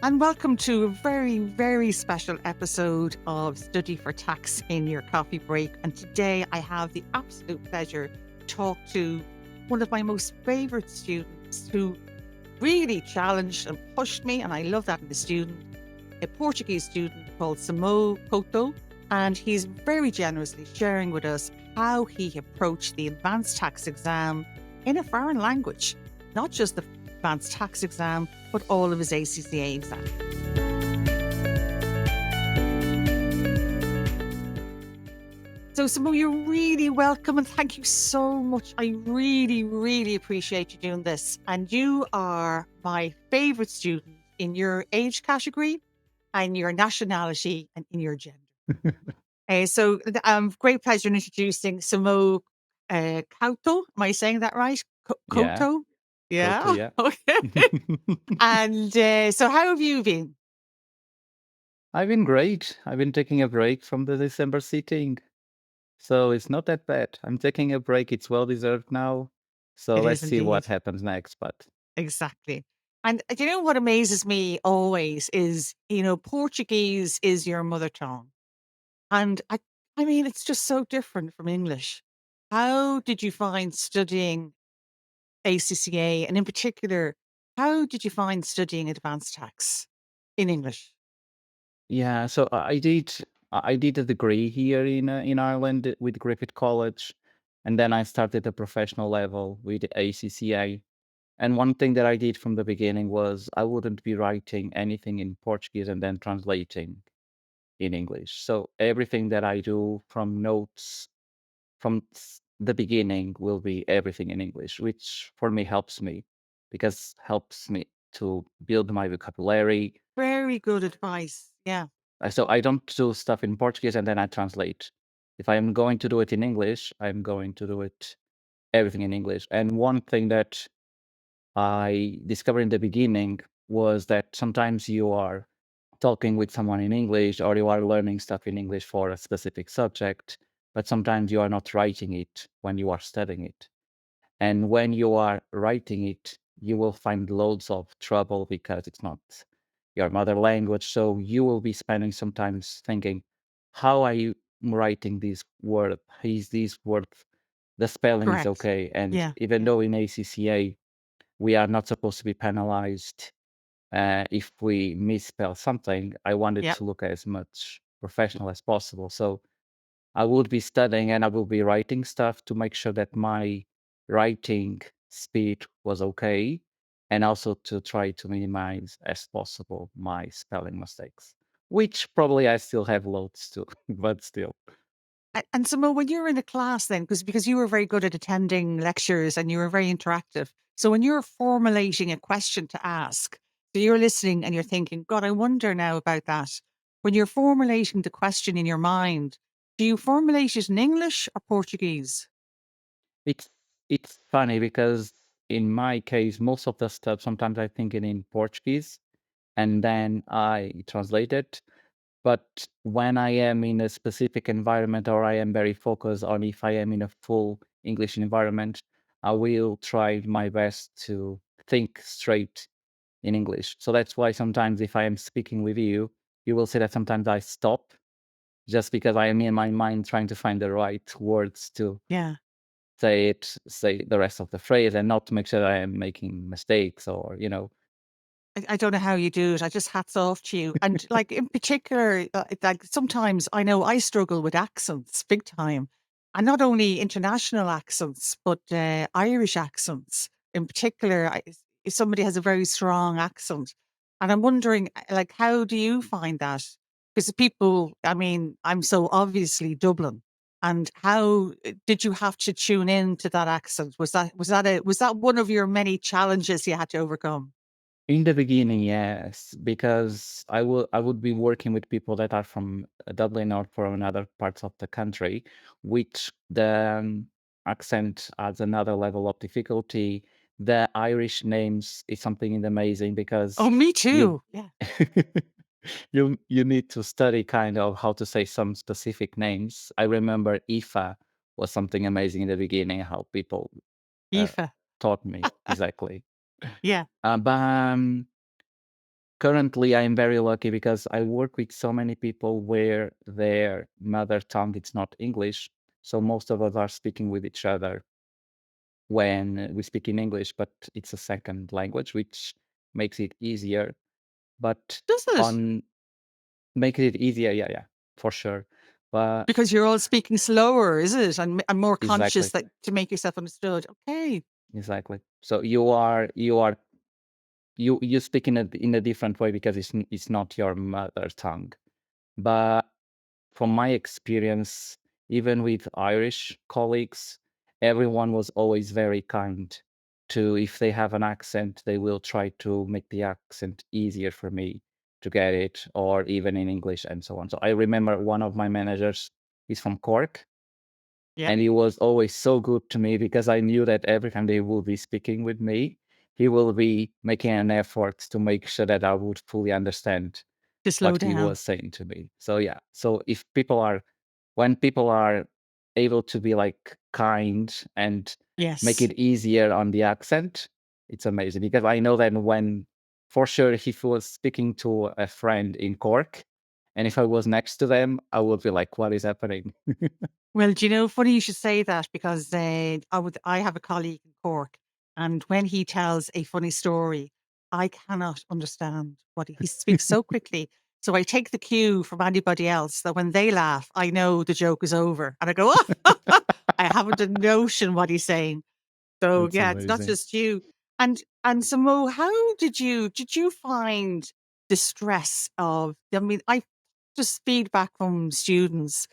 And welcome to a very, very special episode of Study for Tax in your coffee break. And today I have the absolute pleasure to talk to one of my most favourite students who really challenged and pushed me, and I love that in a student, a Portuguese student called Simoa Couto. And he's very generously sharing with us how he approached the advanced tax exam in a foreign language, not just the advanced tax exam, but all of his ACCA exams. So, Simo, you're really welcome and thank you so much. I really, really appreciate you doing this. And you are my favourite student in your age category and your nationality and in your gender. Great pleasure in introducing Simo Couto. Am I saying that right? Yeah, Couto? Couto, Yeah. yeah. Okay. And so, how have you been? I've been great. I've been taking a break from the December sitting, so it's not that bad. I'm taking a break. It's well deserved now. So It let's is see what indeed. happens next. But Exactly. And do you know what amazes me always is, Portuguese is your mother tongue. And I mean, it's just so different from English. How did you find studying ACCA? And in particular, how did you find studying advanced tax in English? yeah, so I did a degree here in Ireland with Griffith College, and then I started a professional level with ACCA. And one thing that I did from the beginning was I wouldn't be writing anything in Portuguese and then translating in English. So everything that I do from notes the beginning will be everything in English, which for me helps me because helps me to build my vocabulary. Very good advice. Yeah. So I don't do stuff in Portuguese and then I translate. If I am going to do it in English, I'm going to do it everything in English. And one thing that I discovered in the beginning was that sometimes you are talking with someone in English or you are learning stuff in English for a specific subject, but sometimes you are not writing it when you are studying it. And when you are writing it, you will find loads of trouble because it's not your mother language. So you will be spending sometimes thinking, how are you writing this word? Is this word, the spelling is Correct. okay. And Yeah. even Yeah. though in ACCA, we are not supposed to be penalized if we misspell something, I wanted Yeah. to look as much professional as possible. So I would be studying and I will be writing stuff to make sure that my writing speed was okay, and also to try to minimize as possible my spelling mistakes, which probably I still have loads to, but still. And Simo, when you're in a class then, because you were very good at attending lectures and you were very interactive. So when you're formulating a question to ask, so you're listening and you're thinking, God, I wonder now about that. When you're formulating the question in your mind, do you formulate it in English or Portuguese? It's it's funny because in my case, most of the stuff sometimes I think it in Portuguese and then I translate it. But when I am in a specific environment or I am very focused on if I am in a full English environment, I will try my best to think straight in English. So that's why sometimes if I am speaking with you, you will see that sometimes I stop just because I am in my mind trying to find the right words to Yeah. say the rest of the phrase and not to make sure I am making mistakes or. I don't know how you do it. I just hats off to you. And like in particular, like sometimes I know I struggle with accents big time, and not only international accents, but Irish accents in particular. If somebody has a very strong accent, and I'm wondering, like, how do you find that? Because people, I mean, I'm so obviously Dublin, and how did you have to tune in to that accent? Was that one of your many challenges you had to overcome? In the beginning, yes, because I would be working with people that are from Dublin or from other parts of the country, which the accent adds another level of difficulty. The Irish names is something amazing Oh, because me you too. Yeah. you need to study kind of how to say some specific names. I remember Aoife was something amazing in the beginning, how people uh, Aoife. taught me exactly. Yeah. But Currently, I'm very lucky because I work with so many people where their mother tongue is not English. So most of us are speaking with each other when we speak in English, but it's a second language, which makes it easier. But Does it? on make it easier, yeah, yeah, for sure. But Because you're all speaking slower, is it? And more conscious exactly, that to make yourself understood. Okay. exactly. So you speak in a different way because it's not your mother tongue. But from my experience, even with Irish colleagues, everyone was always very kind to if they have an accent, they will try to make the accent easier for me to get it, or even in English and so on. So I remember one of my managers is from Cork, Yeah. and he was always so good to me because I knew that every time they will be speaking with me, he will be making an effort to make sure that I would fully understand To slow what he down. was saying to me. So yeah, so if people are when people are able to be like kind and make Yes. it easier on the accent, it's amazing because I know that when for sure if I was speaking to a friend in Cork and if I was next to them, I would be like, what is happening? Well, do you know, funny you should say that because I have a colleague in Cork, and when he tells a funny story, I cannot understand he speaks so quickly. So I take the cue from anybody else that when they laugh, I know the joke is over, and I go, I haven't a notion what he's saying. So That's yeah, it's not amazing. just you. And Samo, how did you find the stress of? I mean, I just feedback from students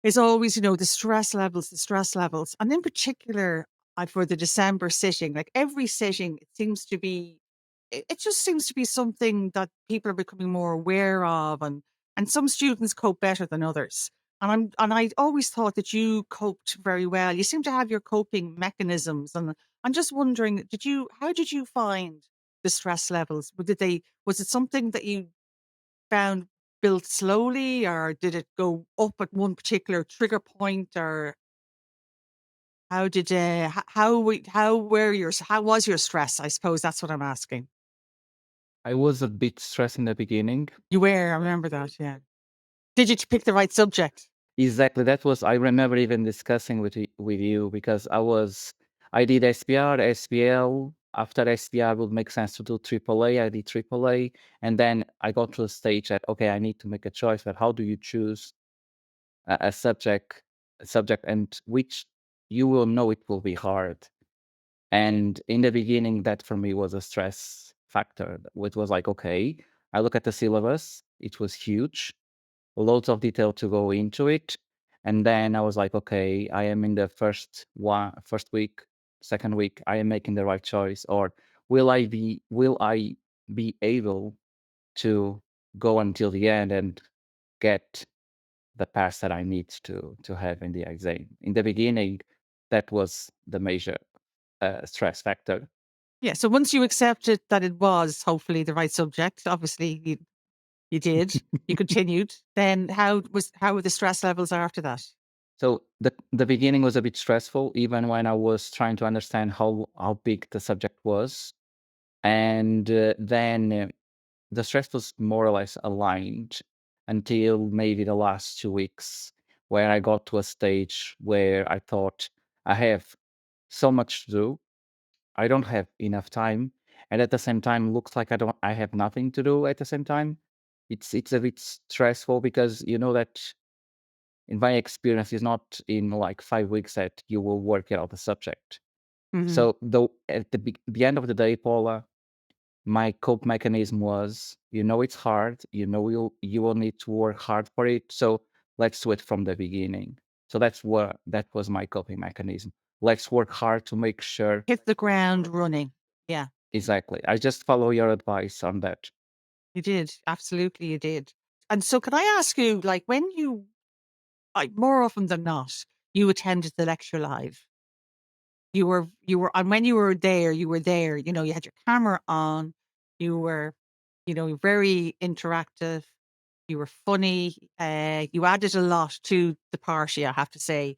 is always, the stress levels. And in particular, for the December sitting, like every sitting, it just seems to be something that people are becoming more aware of. And some students cope better than others. And I always thought that you coped very well. You seem to have your coping mechanisms. And I'm just wondering, how did you find the stress levels? Was it something that you found built slowly, or did it go up at one particular trigger point, or how did how was your stress? I suppose that's what I'm asking. I was a bit stressed in the beginning. You were, I remember that. Yeah. Did you pick the right subject? Exactly. That was I remember even discussing with you because I did SPR, SPL. After SPR would make sense to do AAA. I did AAA, and then I got to a stage that okay, I need to make a choice. But how do you choose a subject, and which you will know it will be hard. And in the beginning, that for me was a stress factor. It was like okay, I look at the syllabus. It was huge, loads of detail to go into it. And then I was like, okay, I am in the first week, second week, I am making the right choice, or will I be able to go until the end and get the pass that I need to have in the exam. In the beginning, that was the major stress factor. Yeah. So once you accepted that it was hopefully the right subject, obviously you did, you continued. Then how were the stress levels after that? So the beginning was a bit stressful, even when I was trying to understand how big the subject was, and then the stress was more or less aligned until maybe the last 2 weeks, where I got to a stage where I thought I have so much to do, I don't have enough time, and at the same time, looks like I have nothing to do at the same time. It's a bit stressful because you know that in my experience, it's not in like 5 weeks that you will work out the subject. Hmm. So though at the end of the day, Paula, my cope mechanism was, you know, it's hard. You know, you will need to work hard for it. So let's do it from the beginning. So that was my coping mechanism. Let's work hard to make sure Hit the ground running. Yeah, exactly. I just follow your advice on that. you did. Absolutely, you did. And so, can I ask you, like, when you, like, more often than not, you attended the lecture live? And when you were there, you were there. You had your camera on. You were, very interactive. You were funny. You added a lot to the party, I have to say.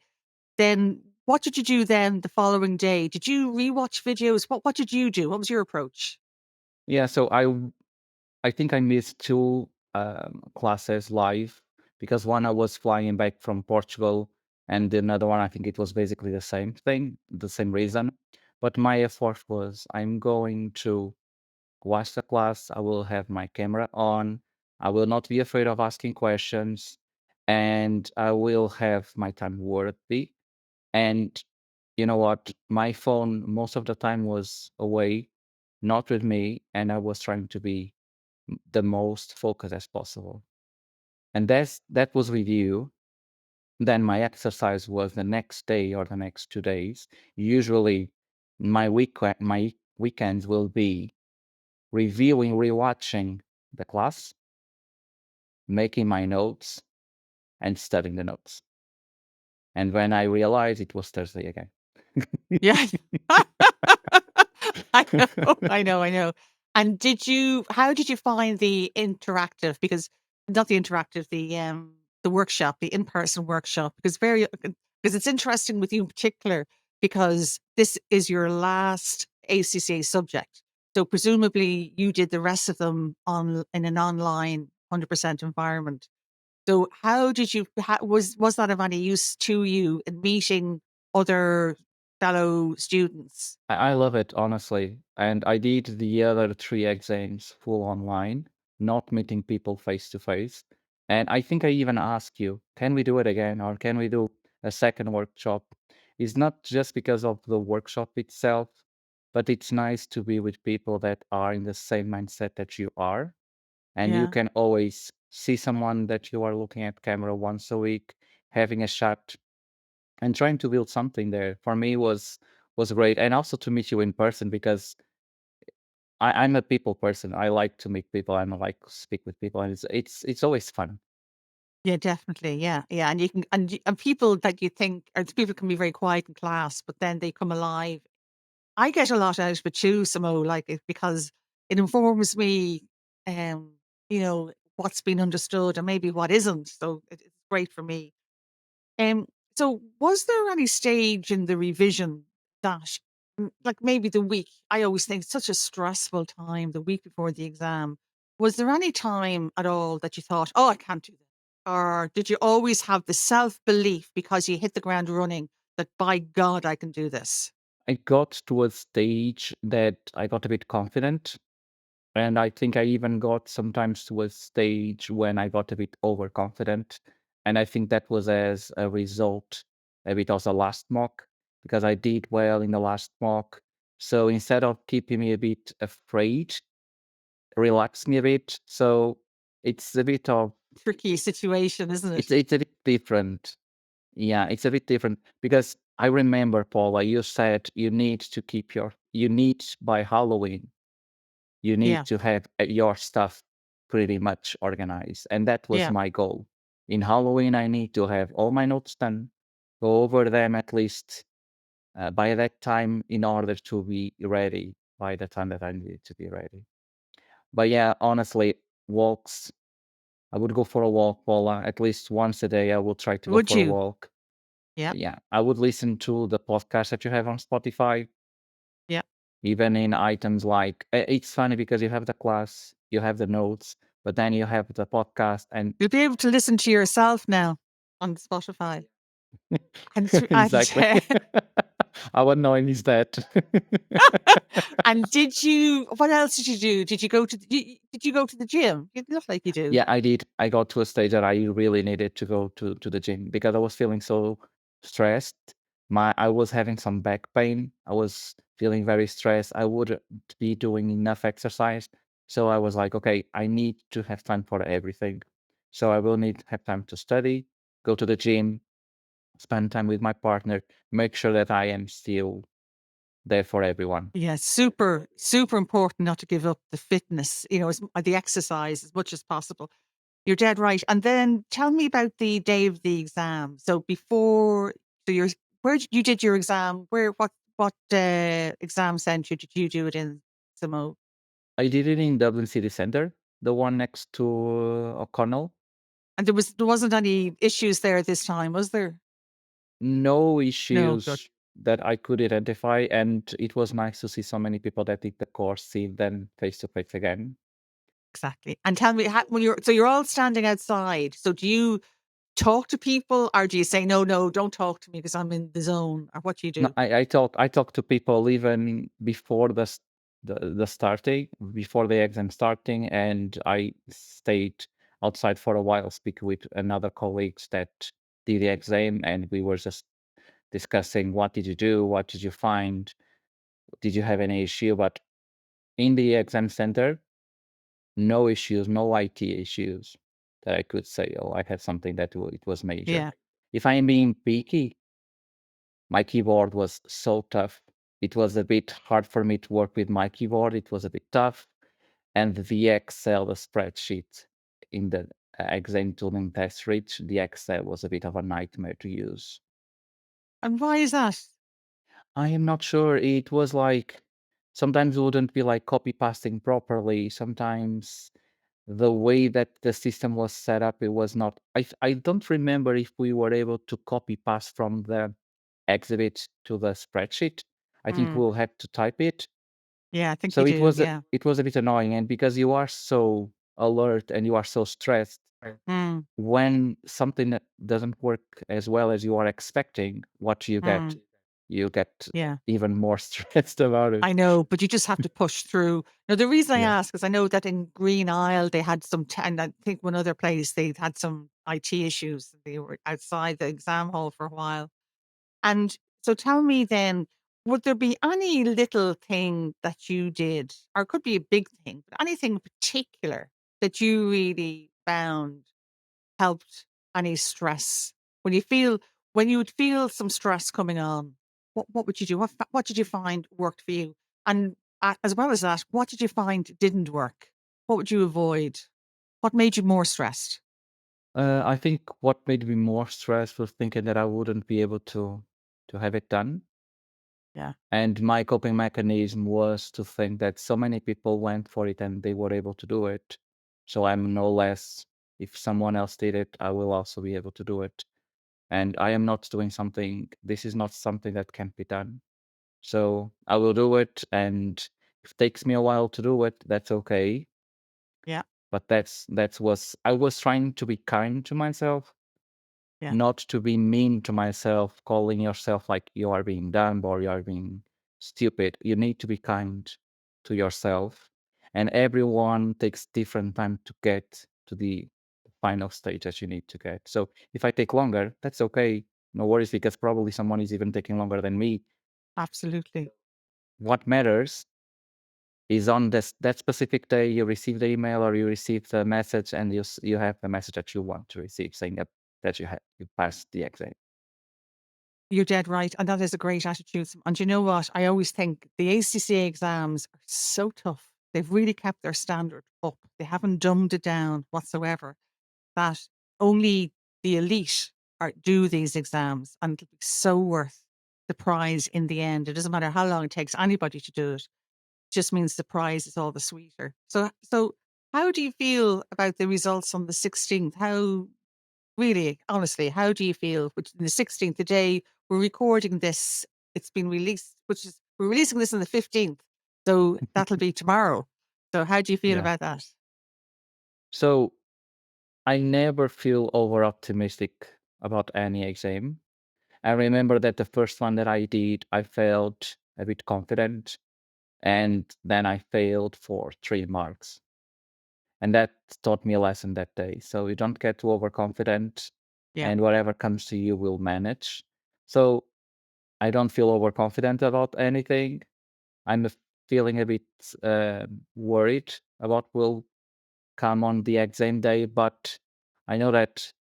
Then, what did you do then the following day? Did you rewatch videos? What did you do? What was your approach? Yeah. So I think I missed two classes live because one I was flying back from Portugal, and another one I think it was basically the same thing, the same reason. But my effort was I'm going to watch the class. I will have my camera on. I will not be afraid of asking questions, and I will have my time worthy. And you know what? My phone most of the time was away, not with me, and I was trying to be the most focused as possible. And that was with you. Then my exercise was the next day or the next 2 days. Usually, my weekends will be reviewing, rewatching the class, making my notes, and studying the notes. And when I realized it was Thursday again. Yeah. I know, I know, I know. And how did you find the interactive, because not the interactive, the workshop, the in-person workshop, because it's interesting with you in particular, because this is your last ACCA subject. So presumably you did the rest of them in an online 100% environment. So how did you was that of any use to you in meeting other fellow students? I love it, honestly. And I did the other three exams full online, not meeting people face to face. And I think I even asked you, can we do it again or can we do a second workshop? It's not just because of the workshop itself, but it's nice to be with people that are in the same mindset that you are. And you Yeah. can always see someone that you are looking at camera once a week, having a chat and trying to build something there for me was great, and also to meet you in person because I'm a people person. I like to meet people and I like to speak with people, and it's always fun. Yeah, definitely. Yeah, yeah. And you can and people that you think, or people can be very quiet in class, but then they come alive. I get a lot out of it too, Samo, because it informs me, um, what's been understood and maybe what isn't. So it's great for me. Um, so was there any stage in the revision that, like maybe the week, I always think it's such a stressful time, the week before the exam. Was there any time at all that you thought, oh, I can't do this? Or did you always have the self belief because you hit the ground running that by God, I can do this? I got to a stage that I got a bit confident, and I think I even got sometimes to a stage when I got a bit overconfident, and I think that was as a result maybe it was the last mock because I did well in the last mock. So instead of keeping me a bit afraid, relax me a bit. So it's a bit of Tricky situation, isn't it? it's a bit different. Yeah, it's a bit different because I remember, Paula, you said you need by Halloween, you need Yeah, to have your stuff pretty much organized. And that was yeah, my goal. In Halloween, I need to have all my notes done, go over them at least by that time in order to be ready by the time that I needed to be ready. But yeah, honestly, walks I would go for a walk, Paula. At least once a day, I will try to go would for a you? walk. Yeah, Yeah, I would listen to the podcast that you have on Spotify, yeah. even in items like it's funny because you have the class, you have the notes, but then you have the podcast, and You'll be able to listen to yourself now on Spotify. And exactly. How annoying is that? and what else did you do? Did you go to the gym? You look like you do. Yeah, I did. I got to a stage that I really needed to go to the gym because I was feeling so stressed. I was having some back pain. I was feeling very stressed. I wouldn't be doing enough exercise. So I was like, okay, I need to have time for everything. So I will need to have time to study, go to the gym, spend time with my partner, make sure that I am still there for everyone. Yeah, super, super important not to give up the fitness, the exercise as much as possible. You're dead right. And then tell me about the day of the exam. So so you did your exam? What exam center did you do it in, Samo? I did it in Dublin City Centre, the one next to O'Connell. And there wasn't any issues there this time, was there? No No, good. issues that I could identify, and it was nice to see so many people that did the course see them face to face again. exactly. And tell me, when you're all standing outside, so do you talk to people or do you say, no, no, don't talk to me because I'm in the zone, or what do you No, do? I talk to people even before the starting, before the exam starting, and I stayed outside for a while, speak with another colleagues that did the exam, and we were just discussing what did you do, what did you find, did you have any issue? But in the exam center, no issues, no IT issues that I could say, oh, I had something that it was major. Yeah. If I'm being picky, my keyboard was so tough. It was a bit hard for me to work with my keyboard. It was a bit tough. And the Excel, the spreadsheet in the exam tooling test reach, the Excel was a bit of a nightmare to use. And why is that? I am not sure. It was like sometimes it wouldn't be like copy pasting properly. Sometimes the way that the system was set up, it was not. I don't remember if we were able to copy paste from the exhibit to the spreadsheet. I think Mm. we'll have to type it. Yeah, I think you So do. Yeah. it was a bit annoying, and because you are so alert and you are so stressed, Mm. when something that doesn't work as well as you are expecting, what do you get? Mm. You get Yeah. even more stressed about it. I know, but you just have to push through. Now, the reason I Yeah. ask is I know that in Green Isle they had some, and I think one other place they had some IT issues. They were outside the exam hall for a while. And so tell me then, would there be any little thing that you did, or it could be a big thing, but anything in particular that you really found helped any stress? When you feel when you would feel some stress coming on, what would you do? What did you find worked for you? And as well as that, what did you find didn't work? What would you avoid? What made you more stressed? I think what made me more stressed was thinking that I wouldn't be able to have it done. Yeah. And my coping mechanism was to think that so many people went for it and they were able to do it. So I'm no less, if someone else did it, I will also be able to do it. And I am not doing something, this is not something that can't be done. So I will do it. And if it takes me a while to do it, that's okay. Yeah. But that's was I was trying to be kind to myself, Yeah. not to be mean to myself, calling yourself like you are being dumb or you are being stupid. You need to be kind to yourself. And everyone takes different time to get to the final stage that you need to get. So if I take longer, that's okay. No worries, because probably someone is even taking longer than me. Absolutely. What matters is on that specific day you receive the email or you receive the message and you have the message that you want to receive saying that you passed the exam. You're dead right. And that is a great attitude. And you know what? I always think the ACCA exams are so tough. They've really kept their standard up. They haven't dumbed it down whatsoever. That only the elite do these exams, and it'll be so worth the prize in the end. It doesn't matter how long it takes anybody to do it. It just means the prize is all the sweeter. So how do you feel about the results on the 16th? How really, honestly, how do you feel? Which the 16th, the day we're recording this, it's been released, which is we're releasing this on the 15th. So that'll be tomorrow. So how do you feel Yeah. about that? So I never feel over optimistic about any exam. I remember that the first one that I did, I felt a bit confident, and then I failed for 3 marks. And that taught me a lesson that day. So you don't get too overconfident, Yeah. and whatever comes to you will manage. So I don't feel overconfident about anything. I'm feeling a bit worried about what will come on the exam day, but I know that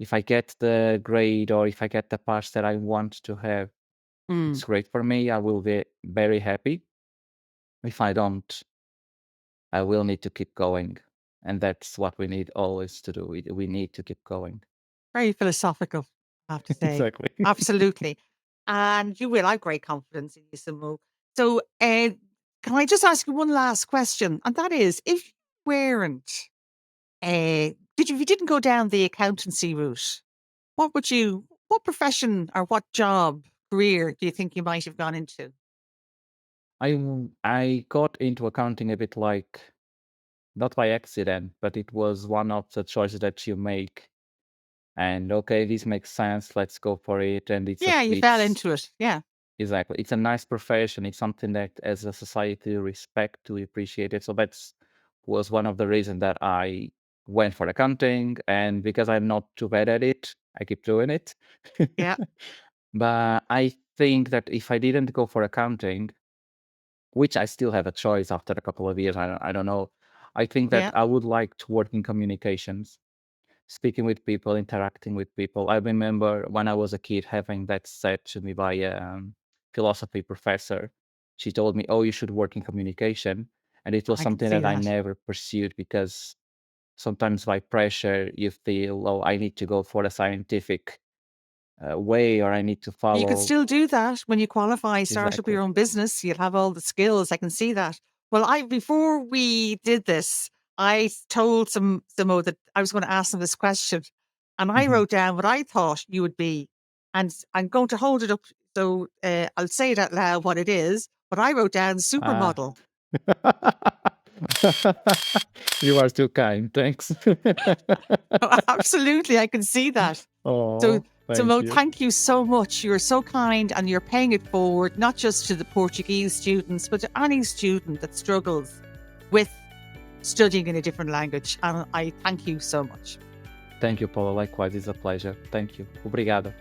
if I get the grade or if I get the pass that I want to have, Mm. it's great for me. I will be very happy. If I don't, I will need to keep going. And that's what we need always to do. We need to keep going. Very philosophical, I have to say. Exactly. Absolutely. And you will. I have great confidence in you, Simo. So, can I just ask you one last question? And that is, if you weren't, if you didn't go down the accountancy route, what profession or what job, career do you think you might have gone into? I got into accounting a bit like not by accident, but it was one of the choices that you make. And okay, this makes sense. Let's go for it. And Yeah, you fell it's into it. Yeah, exactly, it's a nice profession. It's something that as a society respect, we appreciate it. So that's was one of the reasons that I went for accounting. And because I'm not too bad at it, I keep doing it. yeah, But I think that if I didn't go for accounting, which I still have a choice after a couple of years, I don't know. I think that yeah. I would like to work in communications, speaking with people, interacting with people. I remember when I was a kid having that said to me by a philosophy professor. She told me, "Oh, you should work in communication," and it was I can something see that I that. never pursued because sometimes by pressure you feel, "Oh, I need to go for a scientific way, or I need to You could follow." still do that when you qualify, start up Exactly. your own business. You'll have all the skills. I can see that. Well, I before we did this, I told Simo that I was going to ask them this question, and I Mhm. wrote down what I thought you would be, and I'm going to hold it up. So I'll say it out loud what it is. But I wrote down Ah. supermodel. You are too kind. Thanks. Absolutely, I can see that. So, Oh, thank Mo, you. thank you so much. You're so kind and you're paying it forward, not just to the Portuguese students, but to any student that struggles with studying in a different language. And I thank you so much. Thank you, Paula. Likewise, it's a pleasure. Thank you. Obrigado.